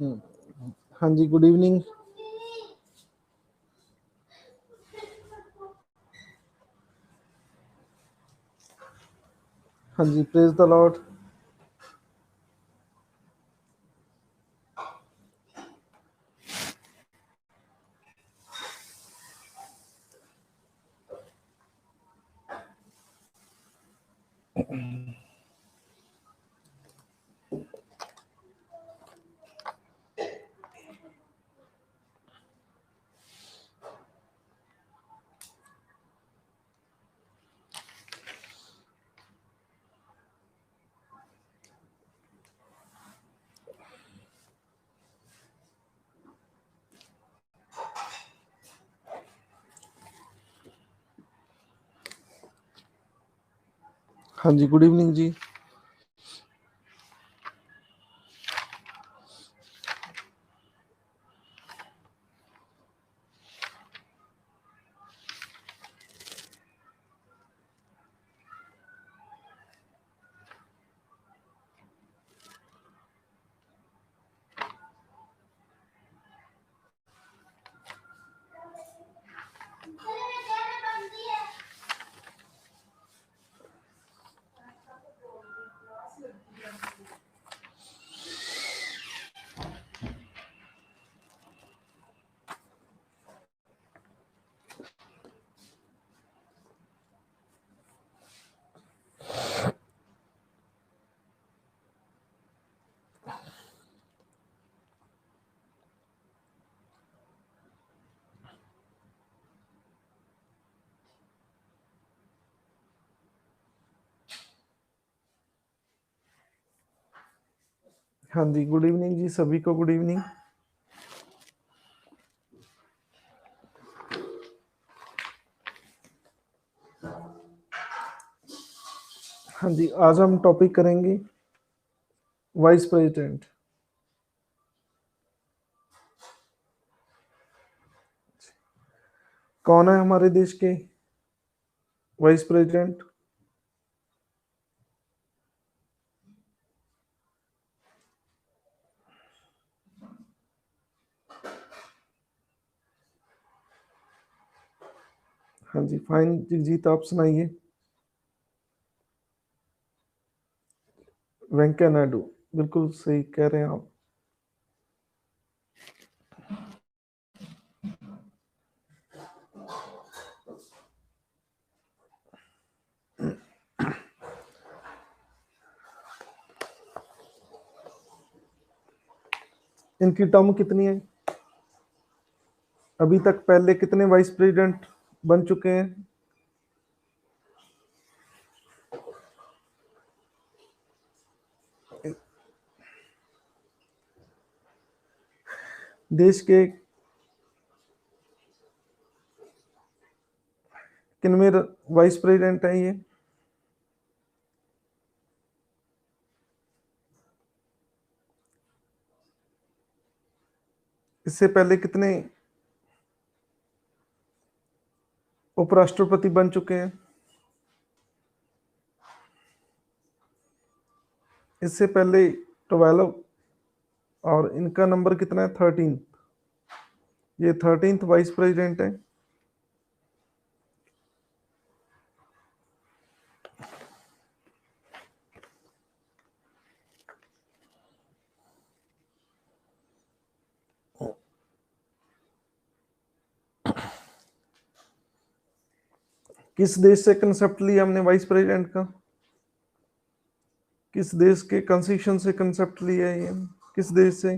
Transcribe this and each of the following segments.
हाँ जी, good evening. हाँ जी, praise the Lord. हाँ जी, गुड इवनिंग जी। हाँ जी, गुड इवनिंग जी, सभी को गुड इवनिंग। हाँ जी, आज हम टॉपिक करेंगे वाइस प्रेसिडेंट। कौन है हमारे देश के वाइस प्रेसिडेंट? हाँ जी, फाइन जगजीत, आप सुनाइए। वेंकैया नायडू, बिल्कुल सही कह रहे हैं आप। इनकी टर्म कितनी है? अभी तक पहले कितने वाइस प्रेसिडेंट बन चुके हैं? देश के किनवे वाइस प्रेसिडेंट हैं ये? इससे पहले कितने उपराष्ट्रपति बन चुके हैं? इससे पहले 12। और इनका नंबर कितना है? 13। ये 13th वाइस प्रेसिडेंट है। किस देश से कंसेप्ट लिया हमने वाइस प्रेसिडेंट का? किस देश के कॉन्स्टिट्यूशन से कंसेप्ट लिया है ये? किस देश से?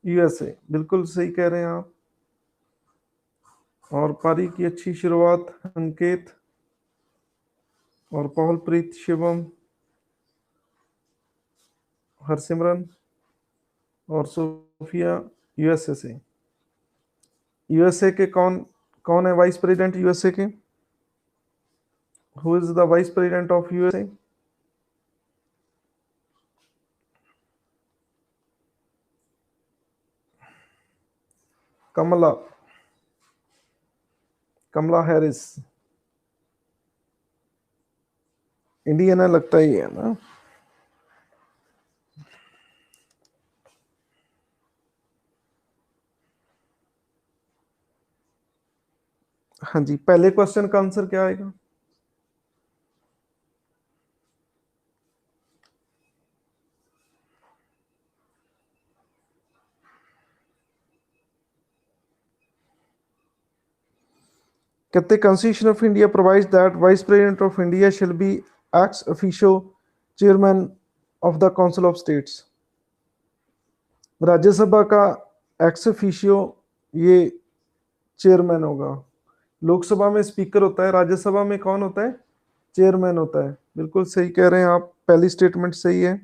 यूएसए, बिल्कुल सही कह रहे हैं आप। और पारी की अच्छी शुरुआत अंकित और पहलप्रीत, शिवम, हरसिमरन और सोफिया यूएसए से। यूएसए के कौन कौन है वाइस प्रेसिडेंट यूएसए के? Who is the vice president of USA? Kamala Kamala Harris. Indian है लगता ही है ना। हाँ जी, पहले क्वेश्चन का आंसर क्या आएगा? कहते constitution of India provides that vice president of India shall be ex officio chairman of the council of states. Rajya Sabha का एक्स ऑफिशियो ये चेयरमैन होगा। लोकसभा में स्पीकर होता है, राज्यसभा में कौन होता है? चेयरमैन होता है। बिल्कुल सही कह रहे हैं आप, पहली स्टेटमेंट सही है।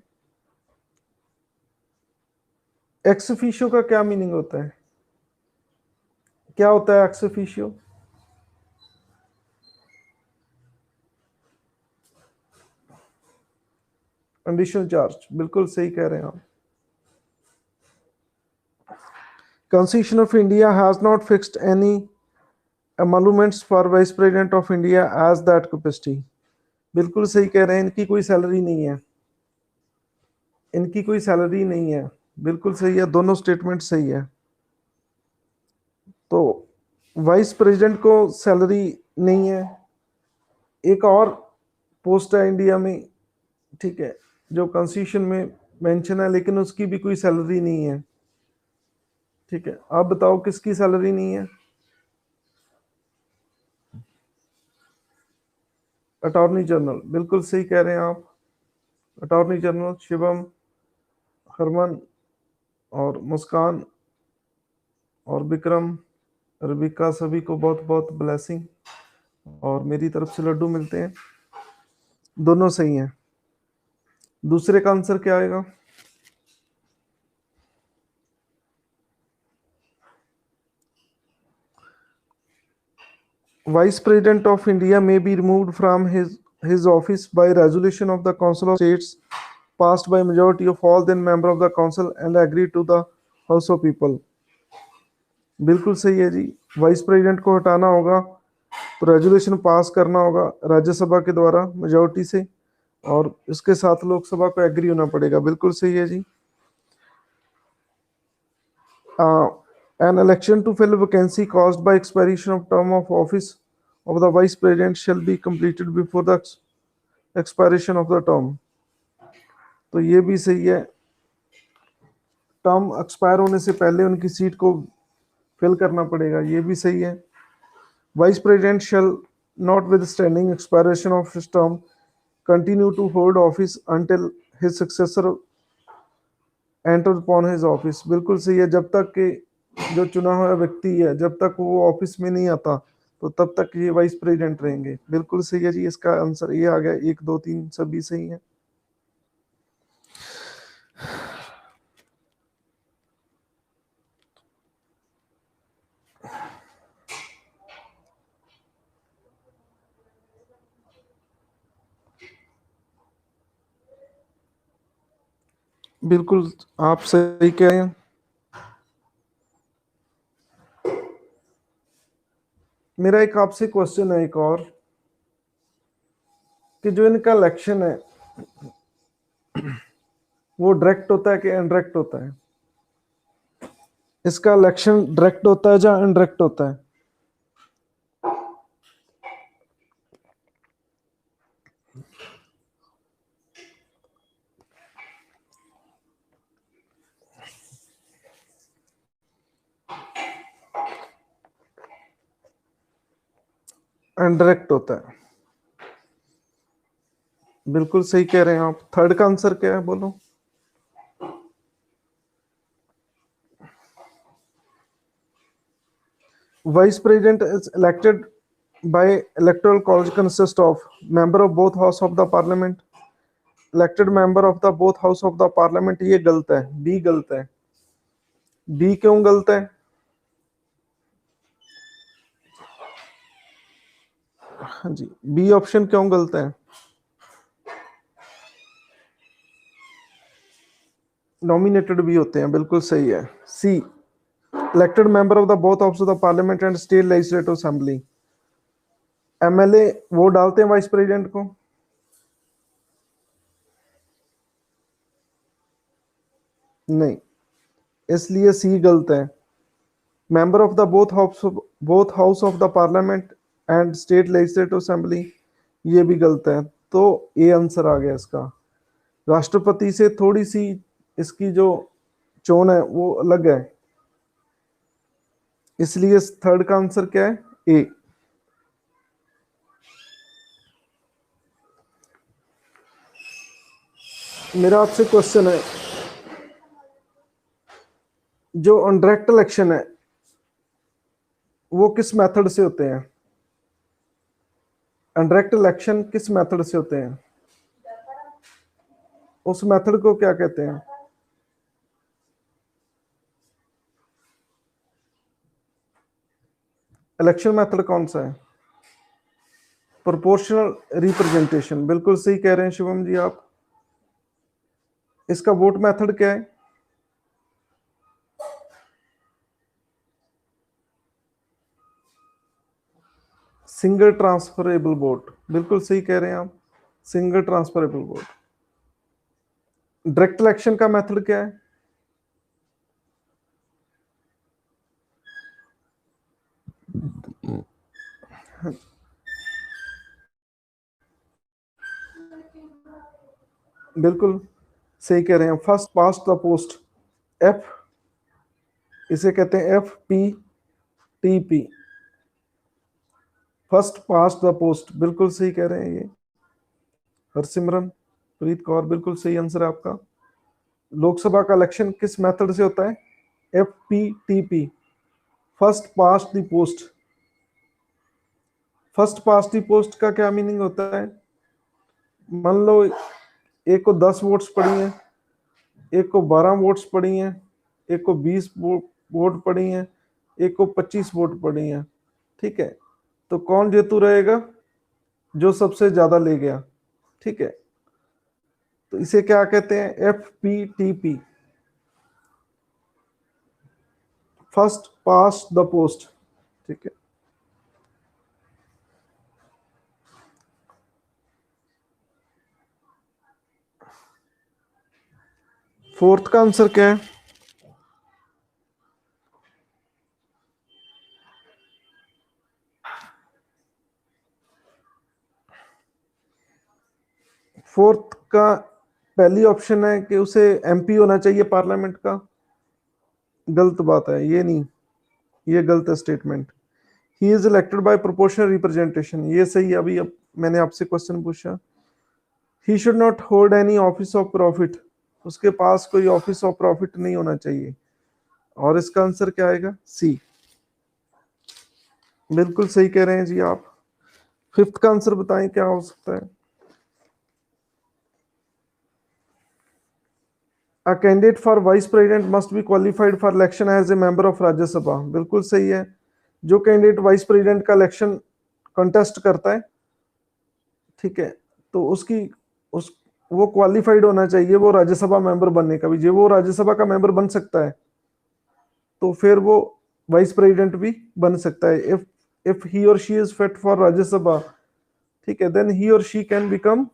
एक्स ऑफिशियो का क्या मीनिंग होता है? क्या होता है एक्स ऑफिशियो? कंडीशनल चार्ज, बिल्कुल सही कह रहे हैं आप। Constitution of India has not fixed any emoluments for Vice President of India as that capacity। बिल्कुल सही कह रहे हैं, इनकी कोई सैलरी नहीं है, इनकी कोई सैलरी नहीं है। बिल्कुल सही है, दोनों स्टेटमेंट सही है। तो वाइस प्रेसिडेंट को सैलरी नहीं है। एक और पोस्ट है इंडिया में, ठीक है, जो कॉन्स्टिट्यूशन में मेंशन है, लेकिन उसकी भी कोई सैलरी नहीं है। ठीक है, आप बताओ किसकी सैलरी नहीं है? अटॉर्नी जनरल, बिल्कुल सही कह रहे हैं आप। अटॉर्नी जनरल शिवम, हरमन और मुस्कान और विक्रम, रबिका, सभी को बहुत बहुत ब्लेसिंग और मेरी तरफ से लड्डू मिलते हैं। दोनों सही हैं। दूसरे का आंसर क्या आएगा? Vice President of India may be removed from his office by resolution of the Council of States passed by majority of all then member of the council and agreed to the House of People। बिल्कुल सही है जी। Vice president को हटाना होगा तो resolution pass करना होगा राज्यसभा के द्वारा मेजोरिटी से, और इसके साथ लोकसभा को एग्री होना पड़ेगा। बिल्कुल सही है जी। An election to fill a vacancy caused by expiration of term of office of the vice president shall be completed before the expiration of the term। तो ये भी सही है, टर्म एक्सपायर होने से पहले उनकी सीट को फिल करना पड़ेगा, ये भी सही है। Vice president shall not with standing expiration of his term continue to hold office until his successor enter upon his office. बिल्कुल सही है, जब तक कि जो चुना हुआ व्यक्ति है जब तक वो ऑफिस में नहीं आता तो तब तक ये वाइस प्रेसिडेंट रहेंगे। बिल्कुल सही है जी, इसका आंसर ये आ गया। 1 2 3 सभी सही है। बिल्कुल आप सही कह रहे हैं। मेरा एक आपसे क्वेश्चन है एक और, कि जो इनका इलेक्शन है वो डायरेक्ट होता है कि इनडायरेक्ट होता है? इसका इलेक्शन डायरेक्ट होता है या इनडायरेक्ट होता है? इनडायरेक्ट होता है। बिल्कुल सही कह रहे हैं आप। थर्ड का आंसर क्या है, बोलो? Vice President is elected by electoral college consist of member of both house of the parliament। Elected member of the both house of the parliament, ये गलत है, बी गलत है। बी क्यों गलत है? हाँ जी, बी ऑप्शन क्यों गलत है? नॉमिनेटेड भी होते हैं, बिल्कुल सही है। C, elected member of the both house of the parliament and state legislative assembly. MLA वो डालते हैं वाइस प्रेसिडेंट को? नहीं, इसलिए सी गलत है। Member of the both house of the parliament and state legislative assembly, ये भी गलत है। तो ये आंसर आ गया इसका। राष्ट्रपति से थोड़ी सी इसकी जो चोन है वो अलग है, इसलिए थर्ड का आंसर क्या है? ए। मेरा आपसे क्वेश्चन है, जो डायरेक्ट इलेक्शन है वो किस मेथड से होते हैं? डायरेक्ट इलेक्शन किस मेथड से होते हैं? उस मेथड को क्या कहते हैं? इलेक्शन मेथड कौन सा है? प्रोपोर्शनल रिप्रेजेंटेशन, बिल्कुल सही कह रहे हैं शिवम जी आप। इसका वोट मेथड क्या है? सिंगल ट्रांसफरेबल वोट, बिल्कुल सही कह रहे हैं आप, single transferable vote. Direct election का मेथड क्या है? बिल्कुल सही कह रहे हैं, first past the post, F, इसे कहते हैं FPTP, first past the post, बिल्कुल सही कह रहे हैं ये। हरसिमरन प्रीत कौर, बिल्कुल सही आंसर है आपका। लोकसभा का इलेक्शन किस मेथड से होता है? FPTP, first past the post. First past the post का क्या मीनिंग होता है? मान लो एक को 10 वोट्स पड़ी हैं, एक को 12 वोट्स पड़ी हैं, एक को 20 वोट पड़ी हैं, एक को 25 वोट पड़ी हैं, ठीक है? तो कौन जेतु रहेगा? जो सबसे ज्यादा ले गया, ठीक है? तो इसे क्या कहते हैं? FPTP, first past the post, ठीक है? फोर्थ का आंसर क्या है? फोर्थ का पहली ऑप्शन है कि उसे MP होना चाहिए पार्लियामेंट का, गलत बात है, ये नहीं, ये गलत है statement. He is elected by proportional representation, ये सही है। अभी अब मैंने आपसे क्वेश्चन पूछा, he should not hold any office of profit, उसके पास कोई ऑफिस ऑफ प्रॉफिट नहीं होना चाहिए। और इसका आंसर क्या आएगा? C, बिल्कुल सही कह रहे हैं जी आप। फिफ्थ का आंसर बताएं क्या हो सकता है? A candidate for vice president must be qualified for election as a member of राज्य सभा, बिल्कुल सही है। जो कैंडिडेट वाइस प्रेसिडेंट का इलेक्शन कंटेस्ट करता है, ठीक है, तो उसकी उस वो क्वालिफाइड होना चाहिए वो राज्यसभा मेंबर बनने का भी। जो वो राज्यसभा का मेंबर बन सकता है तो फिर वो वाइस प्रेसिडेंट भी बन सकता है। इफ ही और she is fit for Rajya Sabha, ठीक है, देन ही और she can become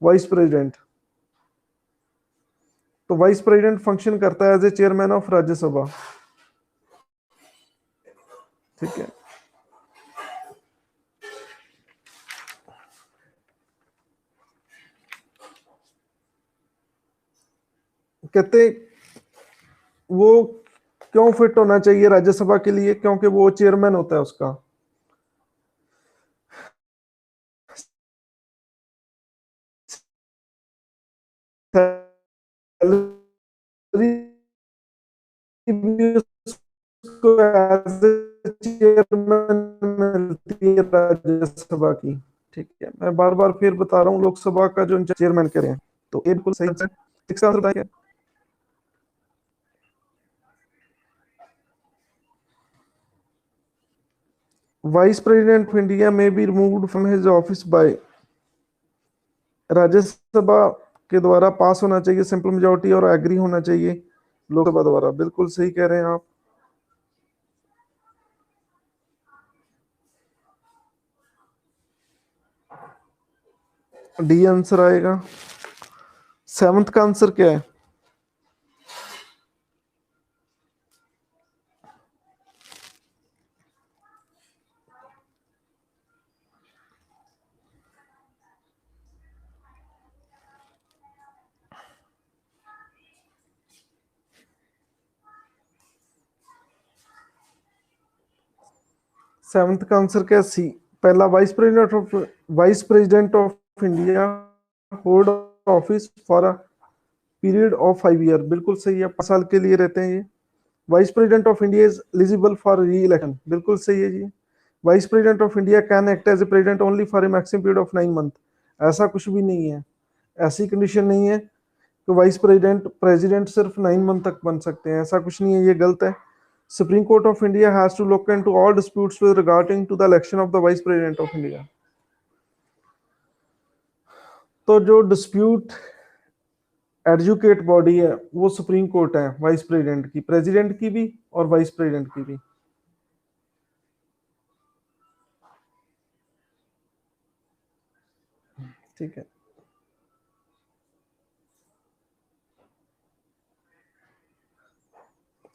vice president. तो वाइस प्रेसिडेंट फंक्शन करता है as a chairman of Rajya Sabha, ठीक है। कहते वो क्यों फिट होना चाहिए राज्यसभा के लिए? क्योंकि वो चेयरमैन होता है उसका। चेयरमैन मिलती है राज्यसभा की, ठीक है। मैं बार बार फिर बता रहा हूँ, लोकसभा का जो चेयरमैन करें, तो ये बिल्कुल सही आंसर। इसका आंसर बताइए। Vice president of India may be removed from his office by, Rajya Sabha के द्वारा पास होना चाहिए सिंपल मेजोरिटी और एग्री होना चाहिए लोकसभा द्वारा, बिल्कुल सही कह रहे हैं आप। डी आंसर आएगा। सेवंथ का आंसर क्या है? सेवंथ का आंसर क्या, सी। पहला, vice president of India hold office for a period of 5 year. बिल्कुल सही है, 5 साल के लिए रहते हैं ये। Vice president of India is eligible for re election. बिल्कुल सही है जी। Vice president of India can act as a president only for a maximum period of 9 month. ऐसा कुछ भी नहीं है, ऐसी कंडीशन नहीं है कि वाइस प्रेसिडेंट प्रेसिडेंट सिर्फ 9 मंथ तक बन सकते हैं, ऐसा कुछ नहीं है, ये गलत है। Supreme court of India has to look into all disputes with regarding to the election of the vice president of India. तो जो डिस्प्यूट एडजुकेट बॉडी है वो सुप्रीम कोर्ट है, वाइस प्रेसिडेंट की, प्रेसिडेंट की भी और वाइस प्रेसिडेंट की भी। ठीक है।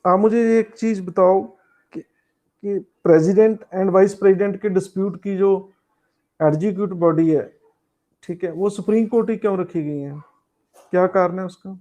आप मुझे एक चीज बताओ कि प्रेसिडेंट एंड वाइस प्रेसिडेंट के डिस्प्यूट की जो एग्जीक्यूटिव बॉडी है, ठीक है, वो सुप्रीम कोर्ट ही क्यों रखी गई है, क्या कारण है उसका?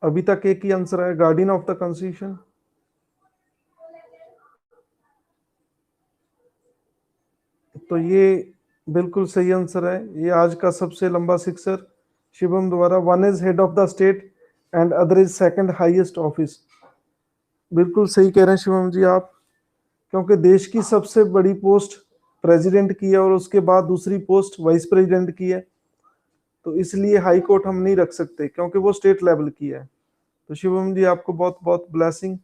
अभी तक एक ही आंसर है, गार्डियन ऑफ द कॉन्स्टिट्यूशन। तो ये बिल्कुल सही आंसर है, ये आज का सबसे लंबा सिक्सर शिवम द्वारा। One is head of the state and other is second highest office. बिल्कुल सही कह रहे हैं शिवम जी आप, क्योंकि देश की सबसे बड़ी पोस्ट प्रेसिडेंट की है और उसके बाद दूसरी पोस्ट वाइस प्रेसिडेंट की है, तो इसलिए हाई कोर्ट हम नहीं रख सकते क्योंकि वो स्टेट लेवल की है। तो शिवम जी आपको बहुत बहुत ब्लेसिंग,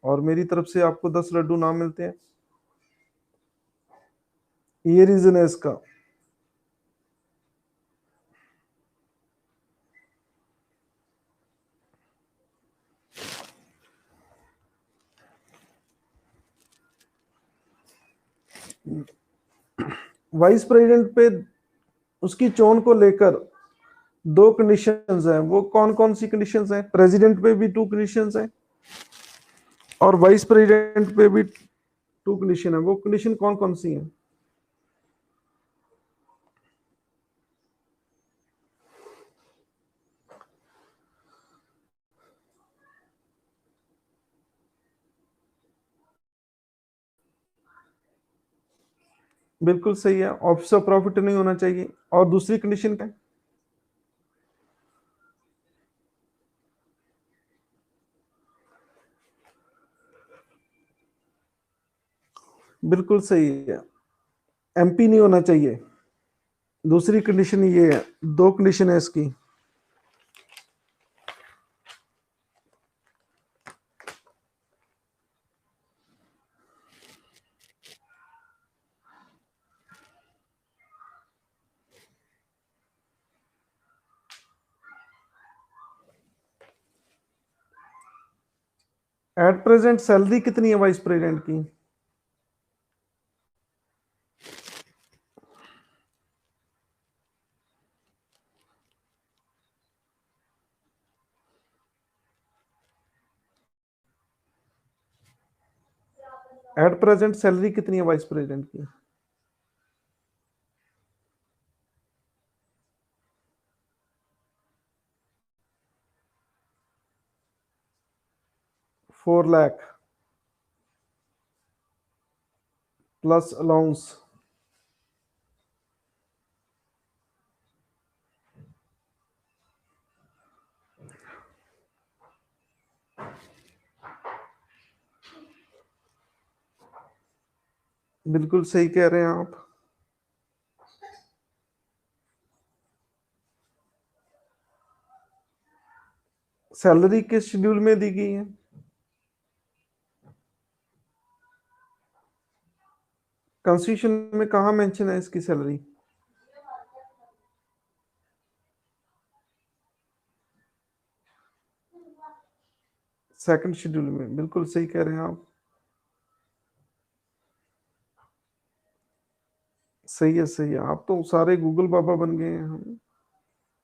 और मेरी तरफ से आपको 10 लड्डू नाम मिलते हैं। ये रीजन है इसका। वाइस प्रेसिडेंट पे उसकी चोन को लेकर दो कंडीशंस हैं, वो कौन कौन सी कंडीशंस हैं? प्रेसिडेंट पे भी 2 कंडीशंस हैं और वाइस प्रेसिडेंट पे भी 2 कंडीशन है। वो कंडीशन कौन कौन सी हैं? बिल्कुल सही है, ऑफिस ऑफ प्रॉफिट नहीं होना चाहिए। और दूसरी कंडीशन क्या है? बिल्कुल सही है, एमपी नहीं होना चाहिए। दूसरी कंडीशन ये है, 2 कंडीशन है इसकी। एट प्रेजेंट सैलरी कितनी है वाइस प्रेसिडेंट की? एट प्रेजेंट सैलरी कितनी है वाइस प्रेसिडेंट की? 4 लाख प्लस अलाउंस। बिल्कुल सही कह रहे हैं आप। सैलरी किस शेड्यूल में दी गई है? कॉन्स्टिट्यूशन में कहाँ मेंशन है इसकी सैलरी? सेकंड शेड्यूल में, बिल्कुल सही कह रहे हैं आप। सही है सही है, आप तो सारे गूगल बाबा बन गए हैं। हम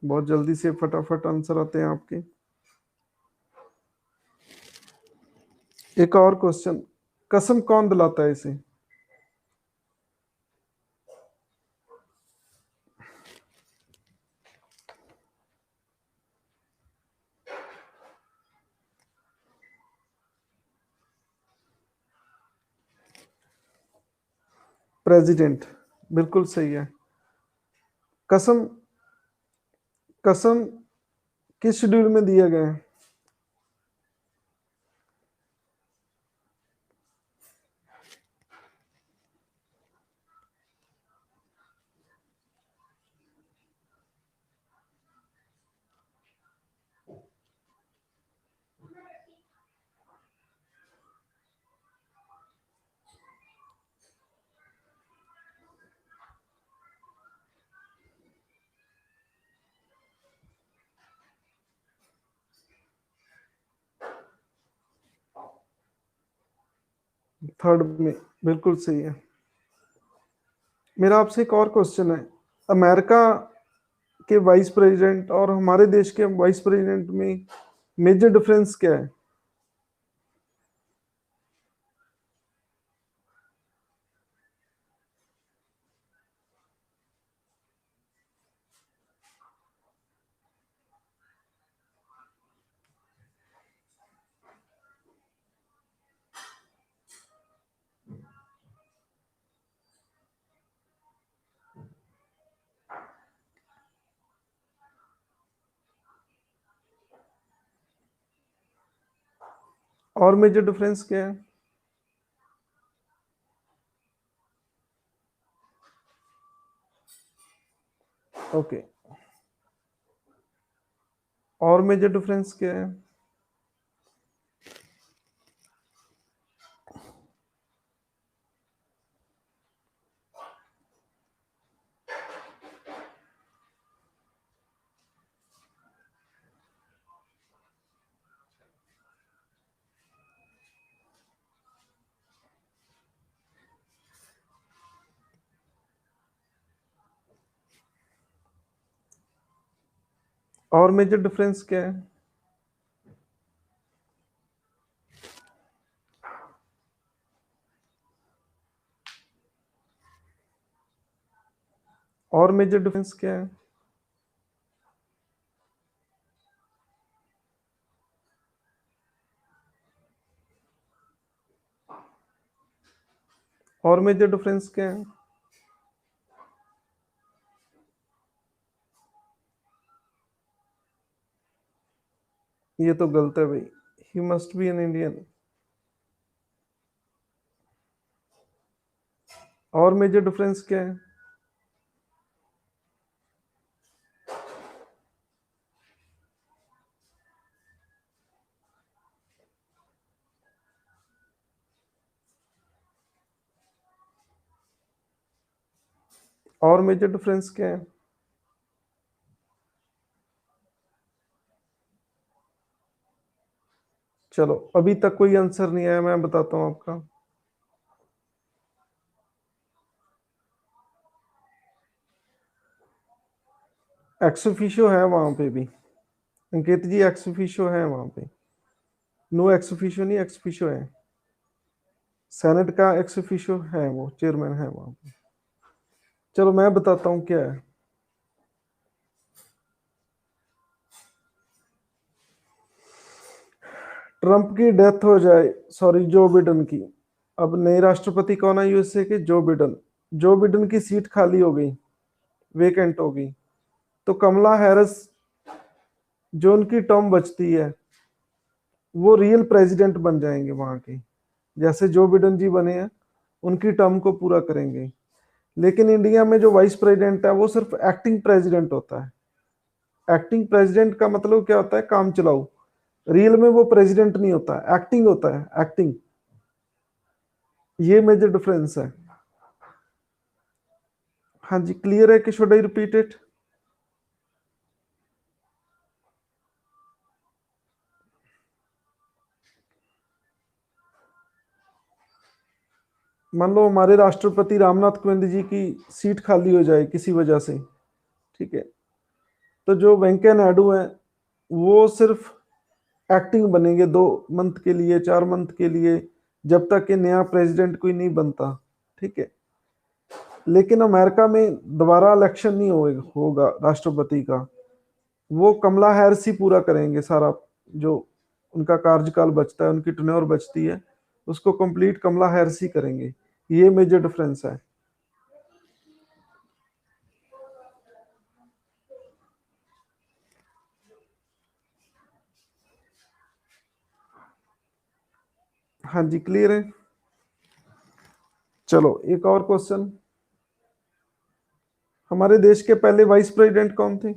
बहुत जल्दी से फटाफट आंसर आते हैं आपके। एक और क्वेश्चन, कसम कौन दिलाता है इसे? प्रेसिडेंट, बिल्कुल सही है। कसम, कसम किस शेड्यूल में दिया गया है? थर्ड में, बिल्कुल सही है। मेरा आपसे एक और क्वेश्चन है, अमेरिका के वाइस प्रेसिडेंट और हमारे देश के वाइस प्रेसिडेंट में मेजर डिफरेंस क्या है? और मेजर डिफरेंस क्या है? ओके, और मेजर डिफरेंस क्या है? और मेजर डिफरेंस क्या है? और मेजर डिफरेंस क्या है? और मेजर डिफरेंस क्या है? ये तो गलत है भाई, he must be an Indian. और मेजर डिफरेंस क्या है? और मेजर डिफरेंस क्या है? चलो, अभी तक कोई आंसर नहीं आया, मैं बताता हूँ आपका। एक्सोफिशियो है वहां पे भी, अंकित जी, एक्सोफिशियो है वहां पे। नो एक्सोफिशियो नहीं, एक्सोफिशियो है। सेनेट का एक्सोफिशियो है, वो चेयरमैन है वहां पे। चलो मैं बताता हूँ क्या है। ट्रंप की डेथ हो जाए, सॉरी, जो बिडेन की, अब नए राष्ट्रपति कौन है यूएसए के? Joe Biden. जो बिडेन की सीट खाली हो गई, वेकेंट हो गई, तो कमला हैरिस, जो उनकी टर्म बचती है, वो रियल प्रेसिडेंट बन जाएंगे वहां के, जैसे जो बिडेन जी बने हैं, उनकी टर्म को पूरा करेंगे। लेकिन इंडिया में जो वाइस प्रेसिडेंट है वो सिर्फ एक्टिंग प्रेसिडेंट होता है। एक्टिंग प्रेसिडेंट का मतलब क्या होता है? काम चलाऊ। रियल में वो प्रेसिडेंट नहीं होता, एक्टिंग होता है, एक्टिंग। ये मेजर डिफरेंस है। हाँ जी, क्लियर है कि शुड आई रिपीट इट? मान लो हमारे राष्ट्रपति रामनाथ कोविंद जी की सीट खाली हो जाए किसी वजह से, ठीक है, तो जो वेंकैया नायडू हैं वो सिर्फ एक्टिंग बनेंगे 2 मंथ के लिए, 4 मंथ के लिए, जब तक कि नया प्रेसिडेंट कोई नहीं बनता, ठीक है। लेकिन अमेरिका में दोबारा इलेक्शन नहीं होगा राष्ट्रपति का, वो कमला हैरिस ही पूरा करेंगे सारा, जो उनका कार्यकाल बचता है, उनकी टेन्योर बचती है, उसको कंप्लीट कमला हैरिस ही करेंगे। ये मेजर डिफरेंस है। हाँ जी, क्लियर है। चलो एक और क्वेश्चन, हमारे देश के पहले वाइस प्रेसिडेंट कौन थे?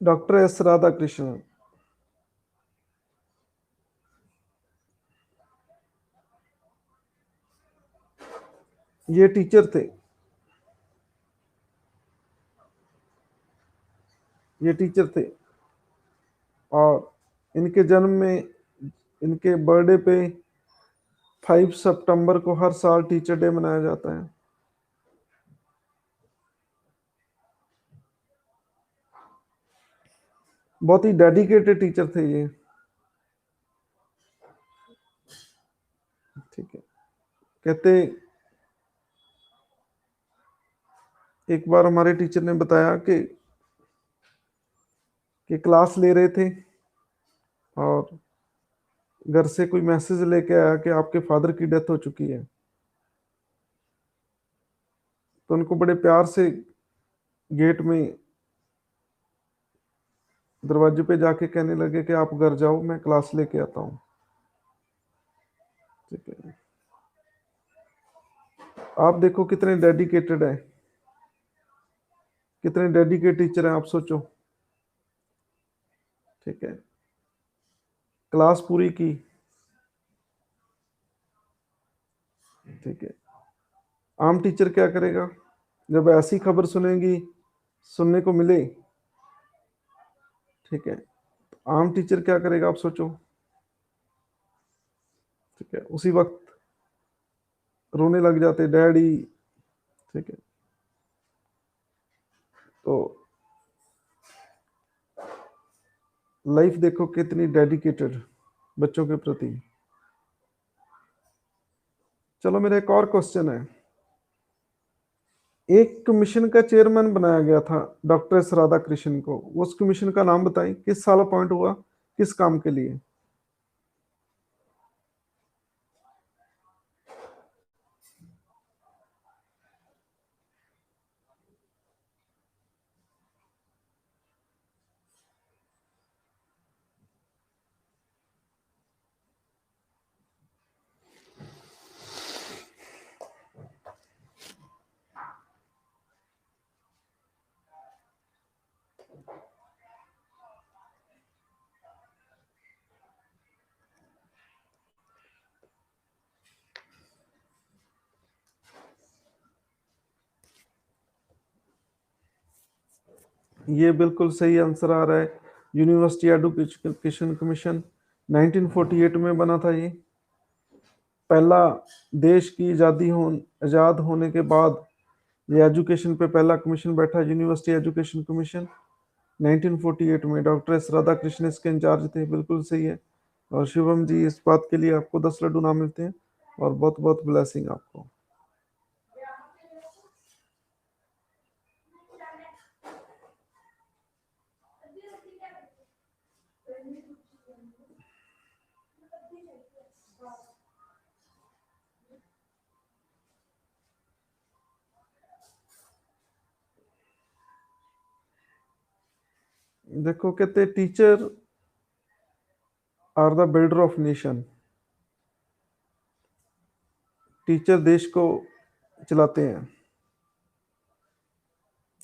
Doctor S Radhakrishnan. ये टीचर थे, ये टीचर थे, और इनके जन्म में, इनके बर्थडे पे 5 सितंबर को हर साल टीचर डे मनाया जाता है। बहुत ही डेडिकेटेड टीचर थे ये, ठीक है। कहते, एक बार हमारे टीचर ने बताया कि क्लास ले रहे थे और घर से कोई मैसेज लेके आया कि आपके फादर की डेथ हो चुकी है। तो उनको बड़े प्यार से गेट में, दरवाजे पे जाके कहने लगे कि आप घर जाओ, मैं क्लास लेके आता हूँ, ठीक है। आप देखो कितने डेडिकेटेड है, कितने डेडिकेटेड टीचर हैं, आप सोचो, ठीक है। क्लास पूरी की, ठीक है। आम टीचर क्या करेगा जब ऐसी खबर सुनेगी, सुनने को मिले, ठीक है, आम टीचर क्या करेगा आप सोचो, ठीक है। उसी वक्त रोने लग जाते डैडी, ठीक है। तो लाइफ देखो कितनी डेडिकेटेड बच्चों के प्रति। चलो मेरा एक और क्वेश्चन है, एक कमीशन का चेयरमैन बनाया गया था डॉक्टर एस राधाकृष्णन को, उस कमीशन का नाम बताएं, किस साल अपॉइंट हुआ, किस काम के लिए? ये बिल्कुल सही आंसर आ रहा है, यूनिवर्सिटी एजुकेशन कमीशन 1948 में बना था ये। पहला, देश की आज़ाद होने के बाद ये एजुकेशन पे पहला कमीशन बैठा, यूनिवर्सिटी एजुकेशन कमीशन 1948 में। डॉक्टर एस राधाकृष्णन इसके इंचार्ज थे, बिल्कुल सही है। और शिवम जी, इस बात के लिए आपको 10 लड्डू नाम मिलते हैं, और बहुत बहुत ब्लेसिंग आपको। देखो कहते teacher are the builder of nation, teacher देश को चलाते हैं।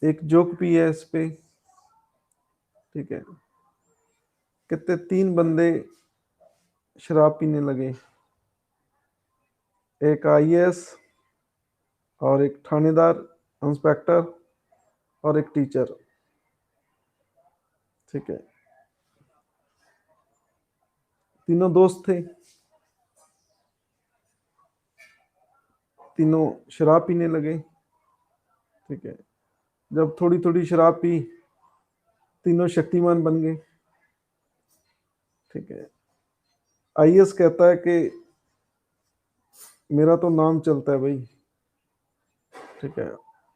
एक जोक भी है इस पे, ठीक है। कहते 3 बंदे शराब पीने लगे, एक आईएएस और एक थानेदार, इंस्पेक्टर और एक टीचर। ठीक है, तीनों दोस्त थे, तीनों शराब पीने लगे। ठीक है, जब थोड़ी थोड़ी शराब पी, तीनों शक्तिमान बन गए। ठीक है, आईएएस कहता है कि मेरा तो नाम चलता है भाई। ठीक है,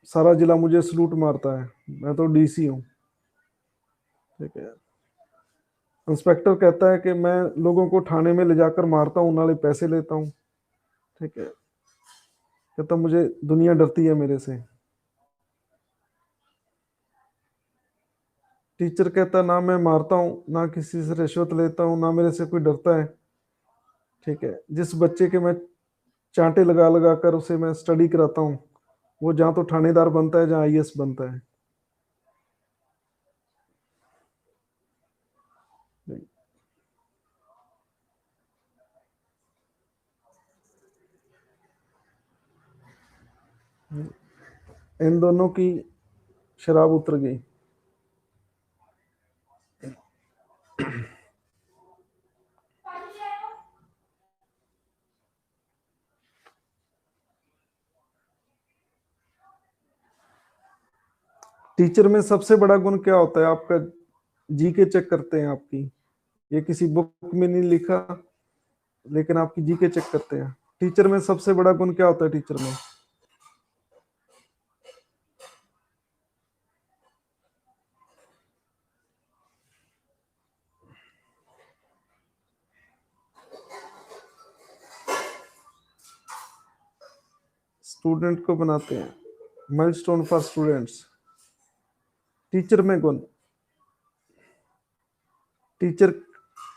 सारा जिला मुझे सलूट मारता है, मैं तो डीसी हूँ। ठीक है, इंस्पेक्टर कहता है कि मैं लोगों को थाने में ले जाकर मारता हूँ, नाले पैसे लेता हूँ। ठीक है, कहता मुझे दुनिया डरती है मेरे से। टीचर कहता ना मैं मारता हूँ, ना किसी से रिश्वत लेता हूँ, ना मेरे से कोई डरता है। ठीक है, जिस बच्चे के मैं चांटे लगा लगा कर उसे मैं स्टडी कराता हूँ, वो जहाँ तो थानेदार बनता है, जहाँ आईएएस बनता है। इन दोनों की शराब उतर गई। टीचर में सबसे बड़ा गुण क्या होता है आपका? जीके चेक करते हैं आपकी, ये किसी बुक में नहीं लिखा, लेकिन आपकी जीके चेक करते हैं। टीचर में सबसे बड़ा गुण क्या होता है? टीचर में स्टूडेंट को बनाते हैं, माइलस्टोन फॉर स्टूडेंट्स। टीचर में गुण, टीचर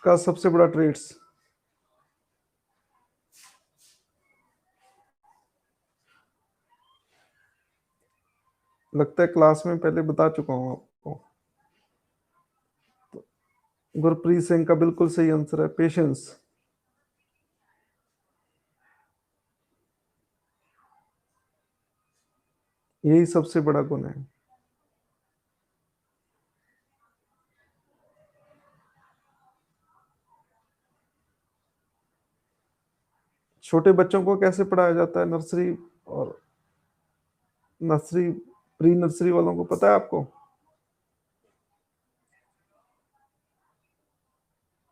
का सबसे बड़ा ट्रेड्स, लगता है क्लास में पहले बता चुका हूं आपको। गुरप्रीत सिंह का बिल्कुल सही आंसर है पेशेंस। यही सबसे बड़ा गुण है। छोटे बच्चों को कैसे पढ़ाया जाता है? नर्सरी और नर्सरी, प्री नर्सरी वालों को पता है आपको?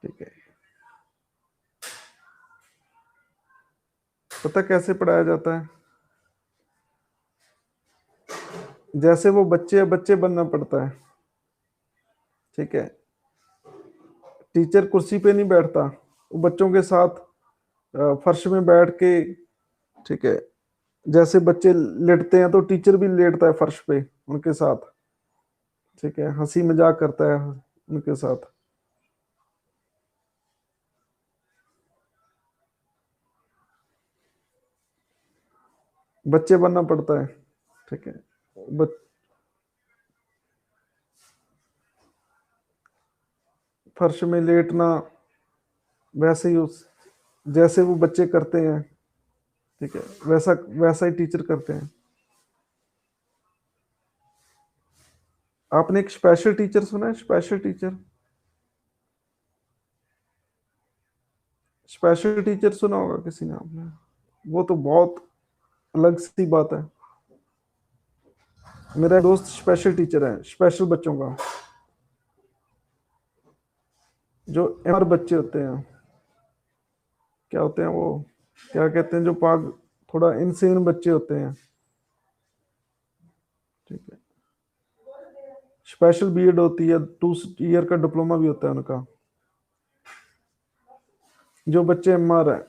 ठीक है, पता कैसे पढ़ाया जाता है? जैसे वो बच्चे बच्चे बनना पड़ता है। ठीक है, टीचर कुर्सी पे नहीं बैठता, वो बच्चों के साथ फर्श में बैठ के, ठीक है, जैसे बच्चे लेटते हैं तो टीचर भी लेटता है फर्श पे उनके साथ। ठीक है, हंसी मजाक करता है उनके साथ। बच्चे बनना पड़ता है। ठीक है, बच, फर्श में लेटना, वैसे ही उस जैसे वो बच्चे करते हैं, ठीक है, वैसा वैसा ही टीचर करते हैं। आपने एक स्पेशल टीचर सुना है? स्पेशल टीचर, स्पेशल टीचर सुना होगा किसी ने आपने? वो तो बहुत अलग सी बात है। मेरा दोस्त स्पेशल टीचर है, स्पेशल बच्चों का, जो एमआर बच्चे होते हैं, क्या होते हैं वो, क्या कहते हैं, जो पाग थोड़ा इनसेन बच्चे होते हैं। ठीक है, स्पेशल बीएड होती है, 2 ईयर का डिप्लोमा भी होता है उनका। जो बच्चे एमआर है,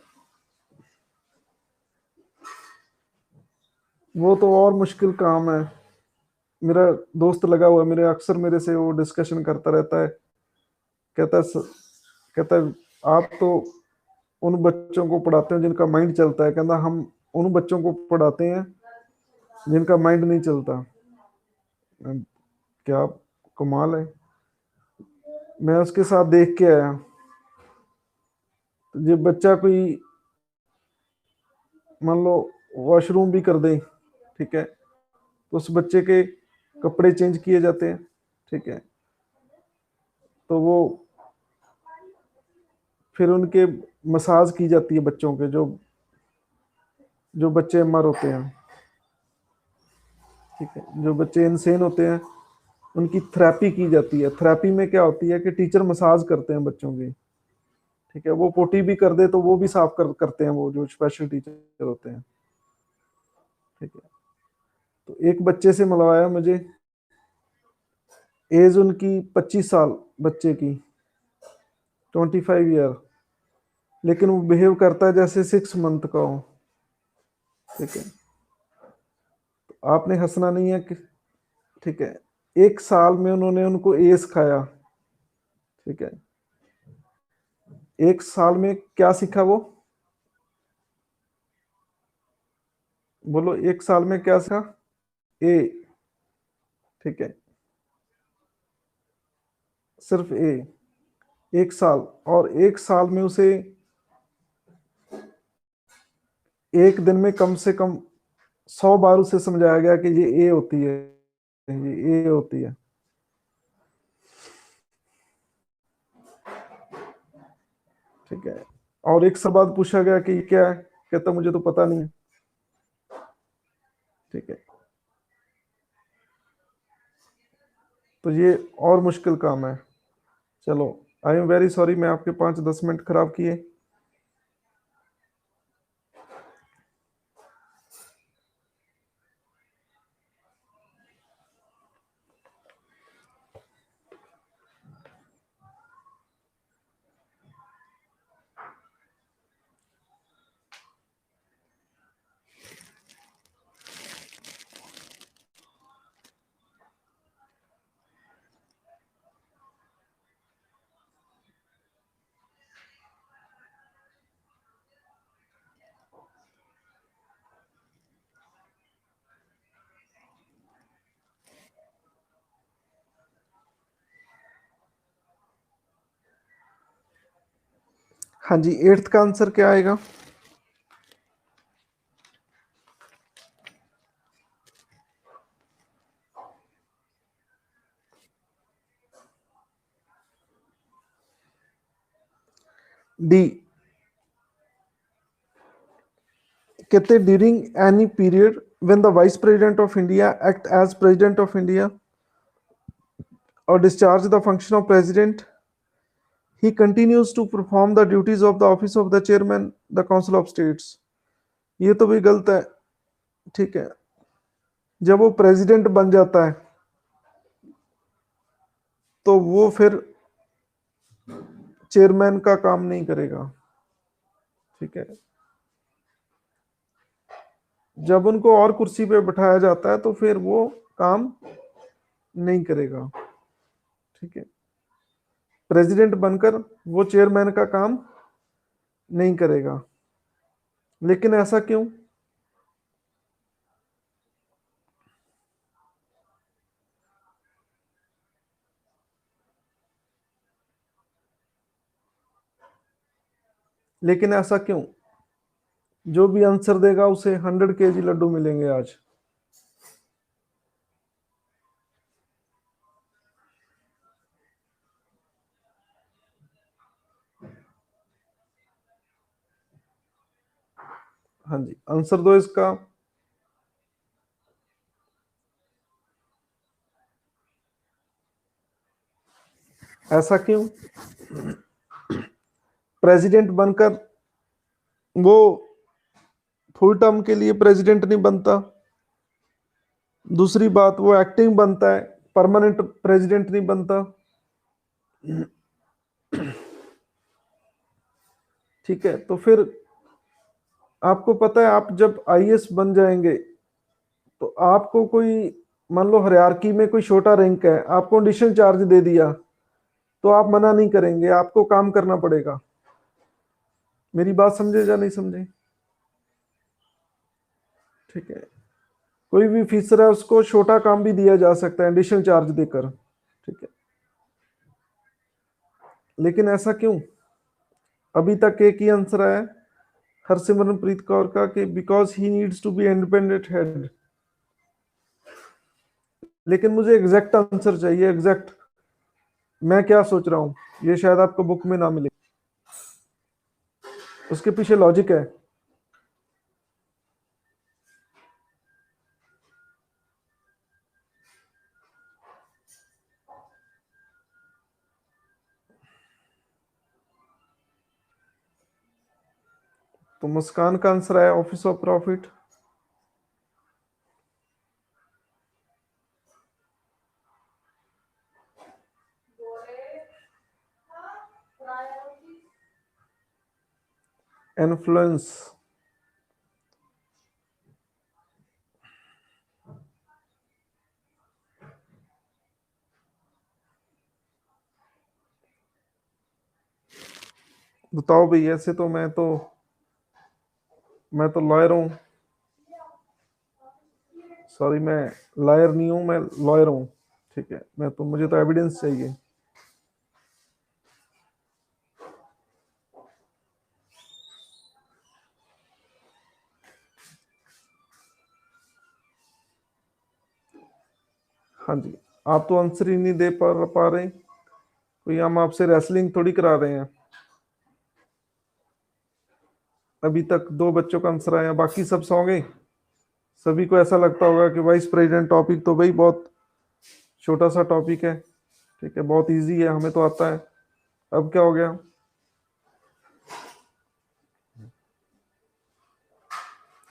वो तो और मुश्किल काम है। मेरा दोस्त लगा हुआ है मेरे, अक्सर मेरे से वो डिस्कशन करता रहता है। कहता है कहता है आप तो उन बच्चों को पढ़ाते हैं जिनका माइंड चलता है, कहता हम उन बच्चों को पढ़ाते हैं जिनका माइंड नहीं चलता। क्या कमाल है। मैं उसके साथ देख के आया, तो जब बच्चा कोई मान लो वॉशरूम भी कर दे, ठीक है, तो उस बच्चे के कपड़े चेंज किए जाते हैं, ठीक है, तो वो फिर उनके मसाज की जाती है बच्चों के, जो जो बच्चे एमआर होते हैं, ठीक है, जो बच्चे इनसेन होते हैं उनकी थेरेपी की जाती है। थेरेपी में क्या होती है कि टीचर मसाज करते हैं बच्चों की, ठीक है, वो पोटी भी कर दे तो वो भी साफ करते हैं, वो जो स्पेशल टीचर होते हैं, ठीक है। तो एक बच्चे से मिलवाया मुझे, एज उनकी 25 साल, बच्चे की 25 ईयर, लेकिन वो बिहेव करता है जैसे 6 मंथ का हो, ठीक है। तो आपने हंसना नहीं है कि, ठीक है, 1 साल में उन्होंने उनको ए सिखाया, ठीक है, 1 साल में क्या सीखा वो, बोलो 1 साल में क्या सीखा, ए, ठीक है, सिर्फ ए, 1 साल। और 1 साल में उसे एक दिन में कम से कम 100 बार उसे समझाया गया कि ये ए होती है, ये ए होती है, ठीक है। और एक सवाल पूछा गया कि ये क्या है, कहता मुझे तो पता नहीं है, ठीक है। तो ये और मुश्किल काम है। चलो, आई एम वेरी सॉरी, मैं आपके 5-10 मिनट खराब किए। हाँ जी, 8th का आंसर क्या आएगा? डी, कहते during any period when the vice president of India act as president of India और discharge the function of president, he continues to perform the duties of the office of the chairman the council of states. ये तो भी गलत है, ठीक है। जब वो प्रेसिडेंट बन जाता है तो वो फिर चेयरमैन का काम नहीं करेगा, ठीक है। जब उनको और कुर्सी पे बिठाया जाता है तो फिर वो काम नहीं करेगा, ठीक है। प्रेसिडेंट बनकर वो चेयरमैन का काम नहीं करेगा, लेकिन ऐसा क्यों? लेकिन ऐसा क्यों? जो भी आंसर देगा उसे 100 kg लड्डू मिलेंगे आज। हाँ जी, आंसर दो इसका। ऐसा क्यों? प्रेसिडेंट बनकर वो फुल टर्म के लिए प्रेसिडेंट नहीं बनता। दूसरी बात, वो एक्टिंग बनता है, परमानेंट प्रेसिडेंट नहीं बनता, ठीक है। तो फिर आपको पता है, आप जब आईएएस बन जाएंगे तो आपको कोई, मान लो हायरार्की में कोई छोटा रैंक है, आपको एडिशनल चार्ज दे दिया तो आप मना नहीं करेंगे, आपको काम करना पड़ेगा। मेरी बात समझे या नहीं समझे? ठीक है। कोई भी ऑफिसर है उसको छोटा काम भी दिया जा सकता है एडिशनल चार्ज देकर, ठीक है। लेकिन ऐसा क्यों? अभी तक एक ही आंसर आया हरसिमरनप्रीत कौर का कि because he needs to be independent head. लेकिन मुझे एग्जैक्ट आंसर चाहिए, एग्जैक्ट। मैं क्या सोच रहा हूं ये शायद आपको बुक में ना मिले, उसके पीछे लॉजिक है। तो मुस्कान का आंसर आया ऑफिस ऑफ प्रॉफिट। इन्फ्लुएंस। बताओ भाई, ऐसे तो मैं तो लॉयर हूँ। सॉरी, मैं लॉयर नहीं हूँ, मैं लॉयर हूँ। ठीक है, मैं तो मुझे तो एविडेंस चाहिए। हाँ जी। आप तो आंसर ही नहीं दे पा रहे। कोई हम आपसे रेसलिंग थोड़ी करा रहे हैं। अभी तक दो बच्चों का आंसर आया, बाकी सब सो गए। सभी को ऐसा लगता होगा कि वाइस प्रेसिडेंट टॉपिक तो भाई बहुत छोटा सा टॉपिक है। ठीक है, बहुत इजी है, हमें तो आता है। अब क्या हो गया?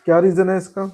क्या रीजन है इसका?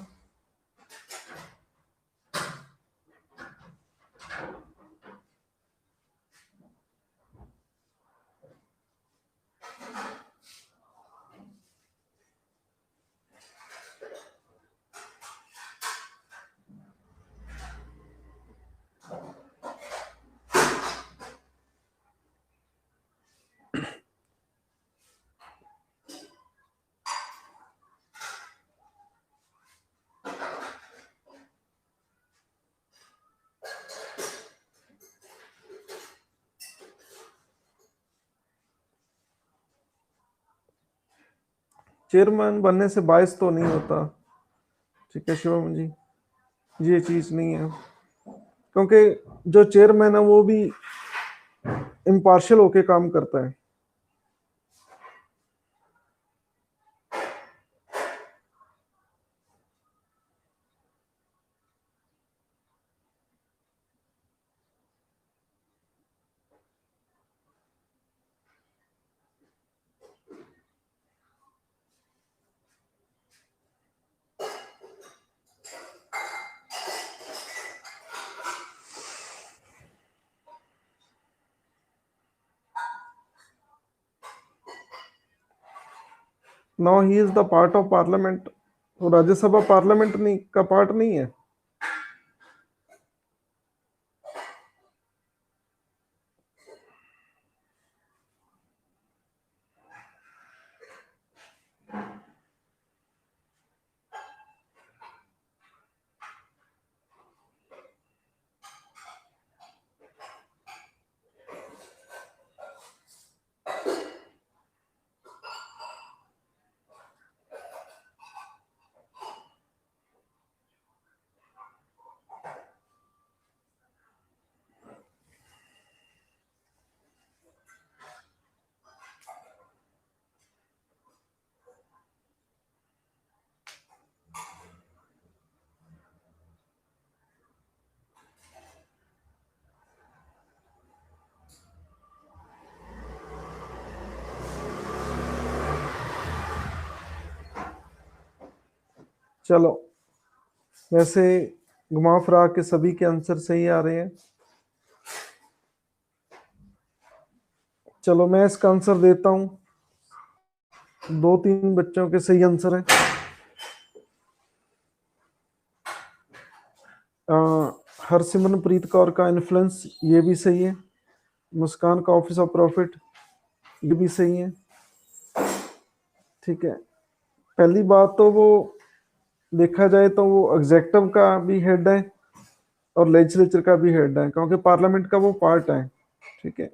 चेयरमैन बनने से बायस तो नहीं होता। ठीक है शिवम जी, ये चीज नहीं है। क्योंकि जो चेयरमैन है वो भी इम्पार्शियल होके काम करता है। Now he is the part of parliament. तो राज्यसभा पार्लियामेंट नहीं का पार्ट नहीं है? चलो, वैसे घुमा फिरा के सभी के आंसर सही आ रहे हैं। चलो मैं इसका आंसर देता हूं। दो तीन बच्चों के सही आंसर है। हरसिमरनप्रीत कौर का इन्फ्लुएंस, ये भी सही है। मुस्कान का ऑफिस ऑफ प्रॉफिट, ये भी सही है। ठीक है, पहली बात तो वो देखा जाए तो वो एग्जेक्टिव का भी हेड है और लेजिस्लेचर का भी हेड है, क्योंकि पार्लियामेंट का वो पार्ट है। ठीक है,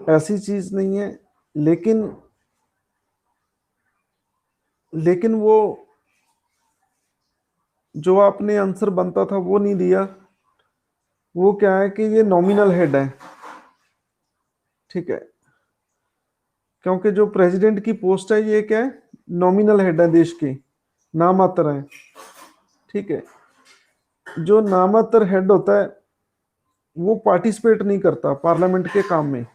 ऐसी चीज नहीं है, लेकिन लेकिन वो जो आपने आंसर बनता था वो नहीं दिया। वो क्या है कि ये नॉमिनल हेड है, ठीक है, क्योंकि जो प्रेसिडेंट की पोस्ट है ये क्या है, नॉमिनल हेड है देश की, नामात्र है, ठीक है। जो नामात्र हेड होता है वो पार्टिसिपेट नहीं करता पार्लियामेंट के काम में,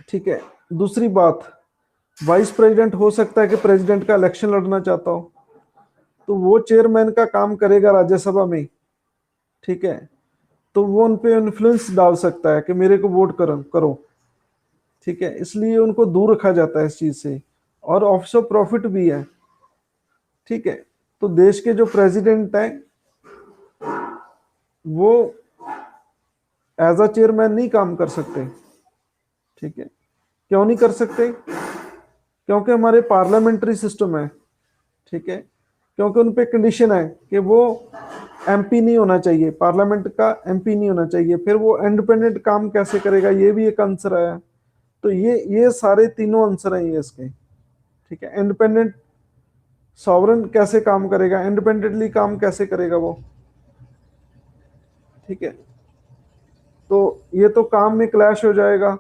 ठीक है। दूसरी बात, वाइस प्रेसिडेंट हो सकता है कि प्रेसिडेंट का इलेक्शन लड़ना चाहता हो, तो वो चेयरमैन का काम करेगा राज्यसभा में, ठीक है। तो वो उन पे इन्फ्लुएंस डाल सकता है कि मेरे को वोट करो करो, ठीक है। इसलिए उनको दूर रखा जाता है इस चीज से, और ऑफिस ऑफ प्रॉफिट भी है, ठीक है। तो देश के जो प्रेसिडेंट हैं वो एज अ चेयरमैन नहीं काम कर सकते, ठीक है। क्यों नहीं कर सकते? क्योंकि हमारे पार्लियामेंट्री सिस्टम है, ठीक है। क्योंकि उन पे कंडीशन है कि वो एमपी नहीं होना चाहिए, पार्लियामेंट का एमपी नहीं होना चाहिए। फिर वो इंडिपेंडेंट काम कैसे करेगा, ये भी एक आंसर है। तो ये सारे तीनों आंसर हैं ये इसके, ठीक है। इंडिपेंडेंट सॉवरन कैसे काम करेगा, इंडिपेंडेंटली काम कैसे करेगा वो, ठीक है। तो ये तो काम में क्लैश हो जाएगा,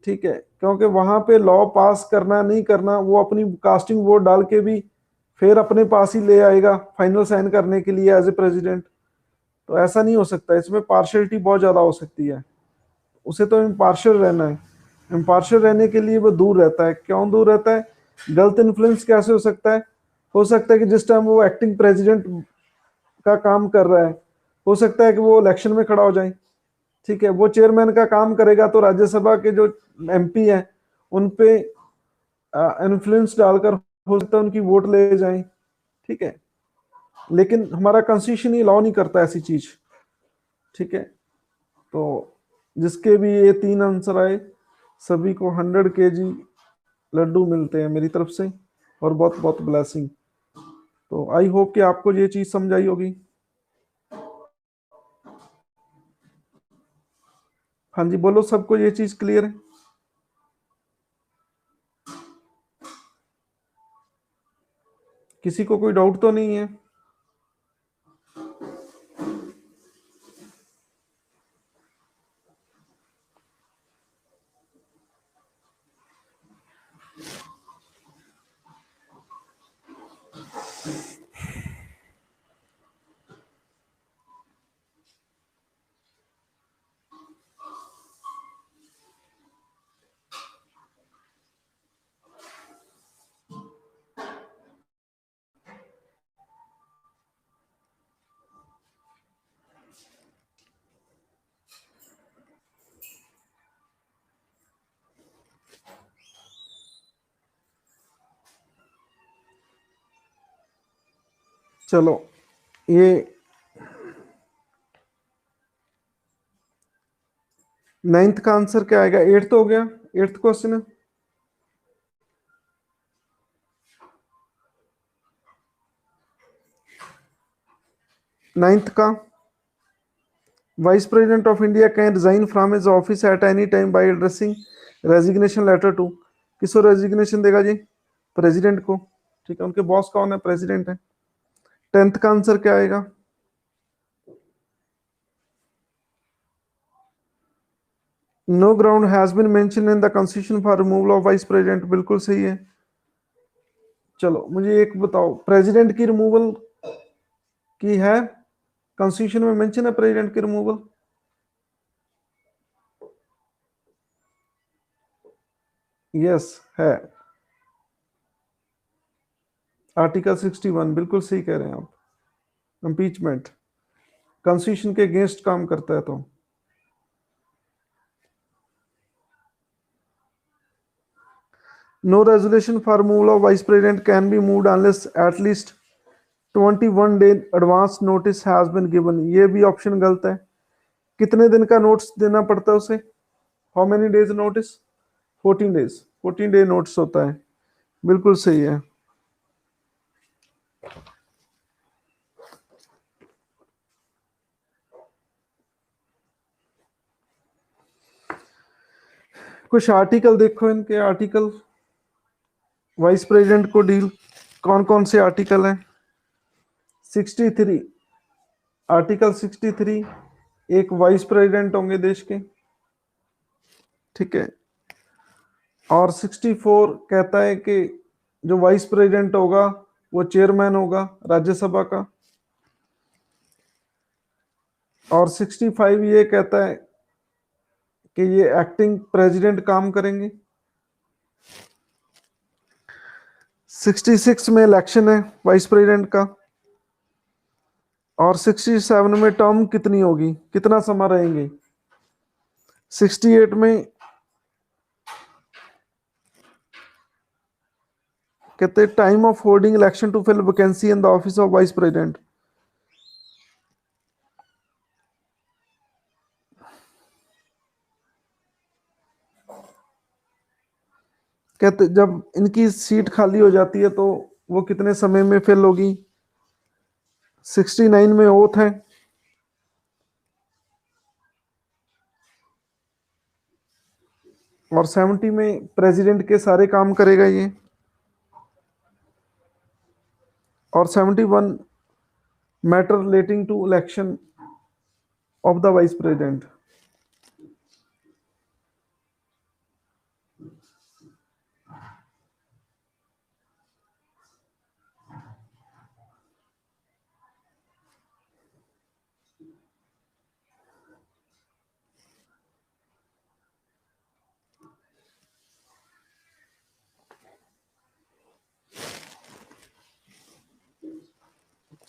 ठीक है। क्योंकि वहां पे लॉ पास करना नहीं करना वो अपनी कास्टिंग वोट डाल के भी फिर अपने पास ही ले आएगा फाइनल साइन करने के लिए एज ए प्रेसिडेंट। तो ऐसा नहीं हो सकता, इसमें पार्शियलिटी बहुत ज्यादा हो सकती है। उसे तो इम्पार्शियल रहना है, इम्पार्शियल रहने के लिए वो दूर रहता है। क्यों दूर रहता है? गलत इन्फ्लुएंस कैसे हो सकता है कि जिस टाइम वो एक्टिंग प्रेसिडेंट का काम कर रहा है, हो सकता है कि वो इलेक्शन में खड़ा हो जाए, ठीक है। वो चेयरमैन का काम करेगा तो राज्यसभा के जो एमपी हैं उन पे इन्फ्लुएंस डालकर हो सकता है उनकी वोट ले जाएं, ठीक है। लेकिन हमारा कॉन्स्टिट्यूशन ही अलाउ नहीं करता ऐसी चीज, ठीक है। तो जिसके भी ये तीन आंसर आए सभी को 100 kg लड्डू मिलते हैं मेरी तरफ से, और बहुत बहुत ब्लेसिंग। तो आई होप कि आपको ये चीज समझ आई होगी। हाँ जी बोलो, सबको ये चीज क्लियर है? किसी को कोई डाउट तो नहीं है? चलो, ये 9th का आंसर क्या आएगा? 8th हो गया, 8th क्वेश्चन है। 9th का, vice president of India can resign from his office at any time by addressing resignation letter to. किसको रेजिग्नेशन देगा जी? प्रेसिडेंट को, ठीक है। उनके बॉस कौन है? प्रेसिडेंट है। 10th का आंसर क्या आएगा? No ground has been mention in the constitution for removal of vice president, बिल्कुल सही है। चलो मुझे एक बताओ, प्रेसिडेंट की रिमूवल की है कॉन्स्टिट्यूशन में मेंशन है प्रेसिडेंट की रिमूवल? यस है, आर्टिकल 61, बिल्कुल सही कह रहे हैं आप। इम्पीचमेंट कॉन्स्टिट्यूशन के अगेंस्ट काम करता है तो। No resolution for removal of vice president can be moved unless at least 21 day advance notice has been given, ये भी ऑप्शन गलत है। कितने दिन का नोटिस देना पड़ता है उसे? How many days notice? 14 days, 14 day notice होता है, बिल्कुल सही है। कुछ आर्टिकल देखो, इनके आर्टिकल वाइस प्रेसिडेंट को डील कौन कौन से आर्टिकल हैं? 63, आर्टिकल 63 एक वाइस प्रेसिडेंट होंगे देश के, ठीक है। और 64 कहता है कि जो वाइस प्रेसिडेंट होगा वो चेयरमैन होगा राज्यसभा का। और 65 ये कहता है कि ये एक्टिंग प्रेसिडेंट काम करेंगे। 66 में इलेक्शन है वाइस प्रेसिडेंट का। और 67 में टर्म कितनी होगी, कितना समय रहेंगे? 68 में कहते हैं time of holding election to fill vacancy in the office of vice president. कहते जब इनकी सीट खाली हो जाती है तो वो कितने समय में फिल होगी? 69 में ओथ है। और 70 में प्रेसिडेंट के सारे काम करेगा ये। और 71 matter relating to election of the vice president.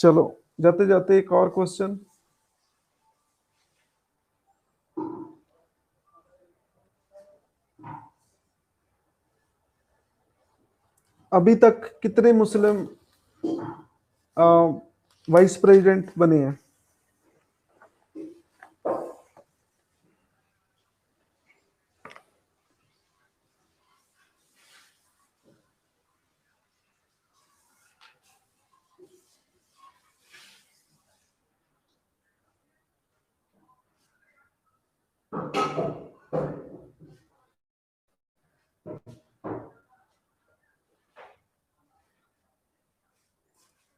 चलो जाते जाते एक और क्वेश्चन। अभी तक कितने मुस्लिम वाइस प्रेसिडेंट बने हैं?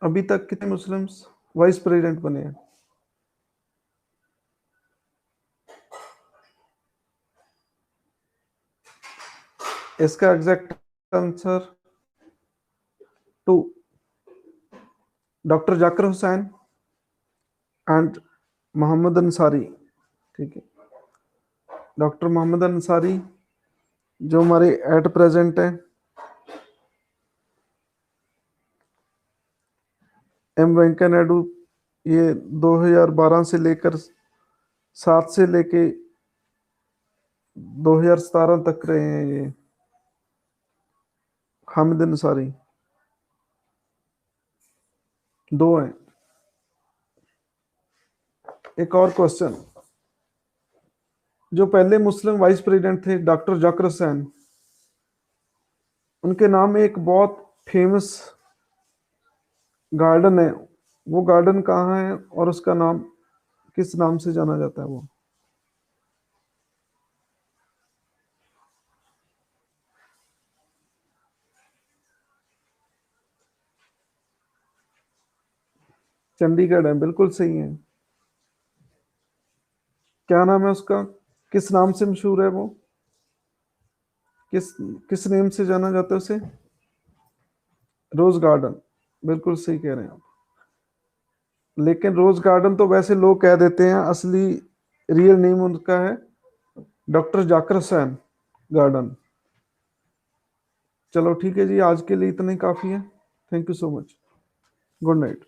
अभी तक कितने मुस्लिम्स वाइस प्रेसिडेंट बने हैं? इसका exact answer 2, doctor Zakir Hussain and Mohammad Ansari, ठीक है। डॉक्टर मोहम्मद अंसारी जो हमारे एट प्रेजेंट है एम वेंकैया नायडू, ये 2012 से लेकर 7 से लेके 2017 तक रहे हैं ये हामिद अंसारी। 2 हैं। एक और क्वेश्चन, जो पहले मुस्लिम वाइस प्रेसिडेंट थे डॉक्टर जाकिर हुसैन, उनके नाम एक बहुत फेमस गार्डन है, वो गार्डन कहाँ है और उसका नाम किस नाम से जाना जाता है? वो चंडीगढ़ है, बिल्कुल सही है। क्या नाम है उसका, किस नाम से मशहूर है वो, किस किस नेम से जाना जाता है उसे? रोज गार्डन, बिल्कुल सही कह रहे हैं आप। लेकिन रोज गार्डन तो वैसे लोग कह देते हैं, असली रियल नेम उनका है डॉक्टर जाकिर हुसैन गार्डन। चलो ठीक है जी, आज के लिए इतना ही काफी है। Thank you so much. Good night.